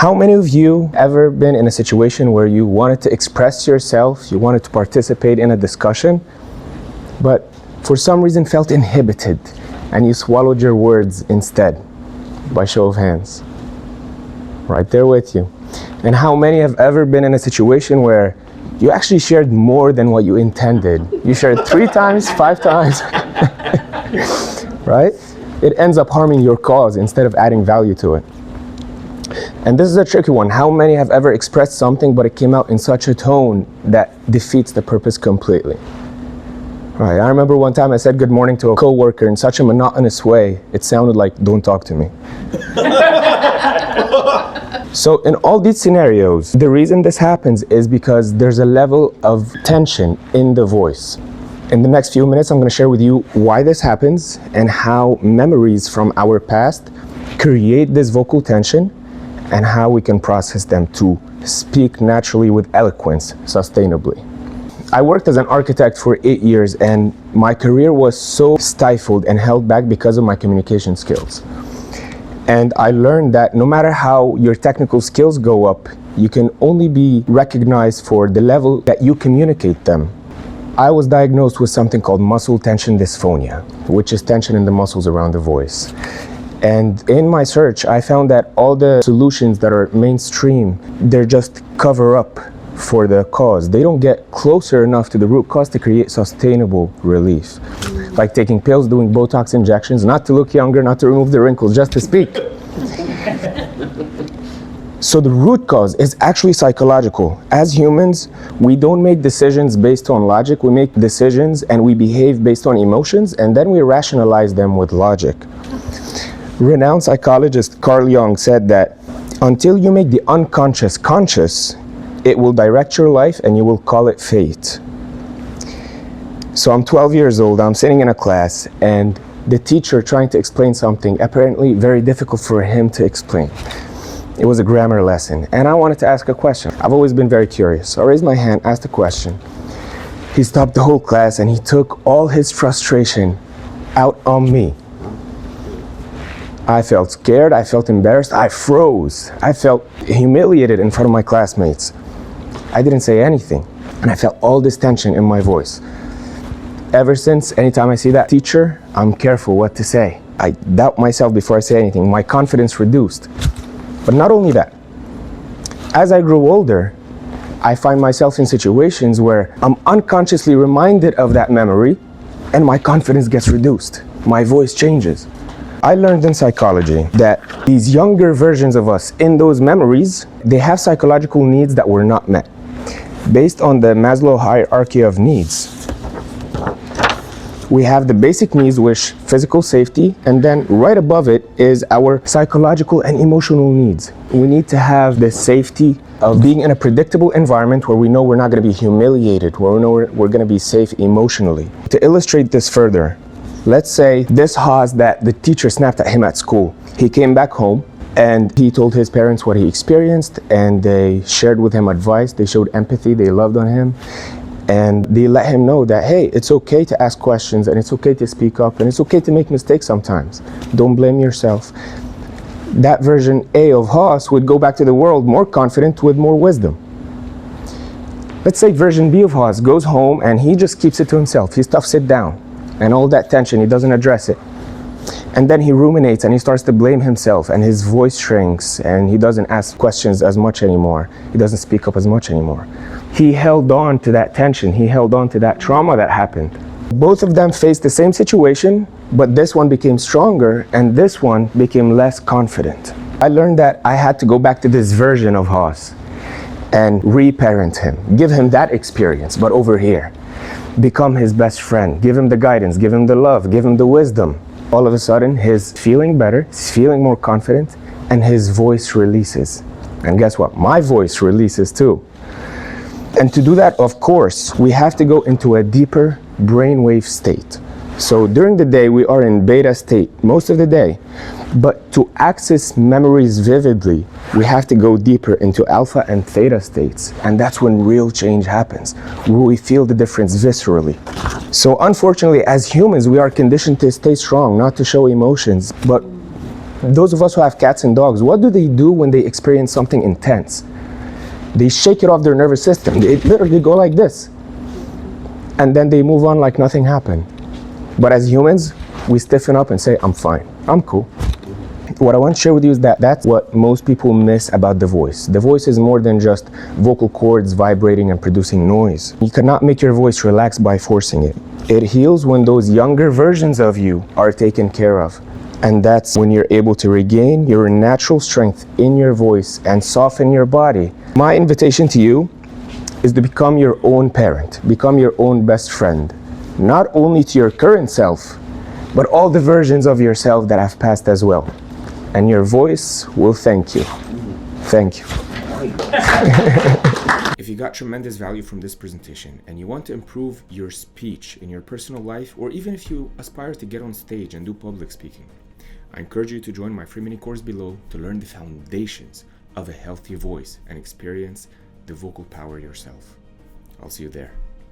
How many of you ever been in a situation where you wanted to express yourself, you wanted to participate in a discussion, but for some reason felt inhibited and you swallowed your words instead? By show of hands. Right there with you. And how many have ever been in a situation where you actually shared more than what you intended? You shared 3 times, 5 times, right? It ends up harming your cause instead of adding value to it. And this is a tricky one. How many have ever expressed something but it came out in such a tone that defeats the purpose completely? Right, I remember one time I said good morning to a coworker in such a monotonous way, it sounded like, don't talk to me. So in all these scenarios, the reason this happens is because there's a level of tension in the voice. In the next few minutes, I'm going to share with you why this happens and how memories from our past create this vocal tension and how we can process them to speak naturally with eloquence, sustainably. I worked as an architect for 8 years and my career was so stifled and held back because of my communication skills. And I learned that no matter how your technical skills go up, you can only be recognized for the level that you communicate them. I was diagnosed with something called muscle tension dysphonia, which is tension in the muscles around the voice. And in my search, I found that all the solutions that are mainstream, they're just cover up for the cause. They don't get closer enough to the root cause to create sustainable relief. Like taking pills, doing Botox injections, not to look younger, not to remove the wrinkles, just to speak. So the root cause is actually psychological. As humans, we don't make decisions based on logic. We make decisions and we behave based on emotions, and then we rationalize them with logic. Renowned psychologist Carl Jung said that until you make the unconscious conscious, it will direct your life and you will call it fate. So I'm 12 years old, I'm sitting in a class and the teacher trying to explain something apparently very difficult for him to explain. It was a grammar lesson and I wanted to ask a question. I've always been very curious. So I raised my hand, asked a question. He stopped the whole class and he took all his frustration out on me. I felt scared, I felt embarrassed, I froze. I felt humiliated in front of my classmates. I didn't say anything, and I felt all this tension in my voice. Ever since, anytime I see that teacher, I'm careful what to say. I doubt myself before I say anything. My confidence reduced. But not only that, as I grew older, I find myself in situations where I'm unconsciously reminded of that memory, and my confidence gets reduced. My voice changes. I learned in psychology that these younger versions of us in those memories, they have psychological needs that were not met. Based on the Maslow hierarchy of needs, we have the basic needs, which physical safety, and then right above it is our psychological and emotional needs. We need to have the safety of being in a predictable environment where we know we're not going to be humiliated, where we know we're going to be safe emotionally. To illustrate this further, let's say this Hoss that the teacher snapped at him at school. He came back home and he told his parents what he experienced and they shared with him advice, they showed empathy, they loved on him, and they let him know that, hey, it's okay to ask questions and it's okay to speak up and it's okay to make mistakes sometimes. Don't blame yourself. That version A of Hoss would go back to the world more confident with more wisdom. Let's say version B of Hoss goes home and he just keeps it to himself. He stuffs it down. And all that tension, he doesn't address it. And then he ruminates and he starts to blame himself and his voice shrinks and he doesn't ask questions as much anymore. He doesn't speak up as much anymore. He held on to that tension. He held on to that trauma that happened. Both of them faced the same situation, but this one became stronger and this one became less confident. I learned that I had to go back to this version of Hoss and reparent him, give him that experience, but over here. Become his best friend, give him the guidance, give him the love, give him the wisdom. All of a sudden, he's feeling better, he's feeling more confident, and his voice releases. And guess what? My voice releases too. And to do that, of course, we have to go into a deeper brainwave state. So during the day, we are in beta state most of the day. But to access memories vividly, we have to go deeper into alpha and theta states. And that's when real change happens, where we feel the difference viscerally. So unfortunately, as humans, we are conditioned to stay strong, not to show emotions. But Those of us who have cats and dogs, what do they do when they experience something intense? They shake it off their nervous system. They literally go like this. And then they move on like nothing happened. But as humans, we stiffen up and say, I'm fine, I'm cool. What I want to share with you is that that's what most people miss about the voice. The voice is more than just vocal cords vibrating and producing noise. You cannot make your voice relax by forcing it. It heals when those younger versions of you are taken care of. And that's when you're able to regain your natural strength in your voice and soften your body. My invitation to you is to become your own parent, become your own best friend, not only to your current self, but all the versions of yourself that have passed as well. And your voice will thank you. Thank you. If you got tremendous value from this presentation and you want to improve your speech in your personal life, or even if you aspire to get on stage and do public speaking, I encourage you to join my free mini course below to learn the foundations of a healthy voice and experience the vocal power yourself. I'll see you there.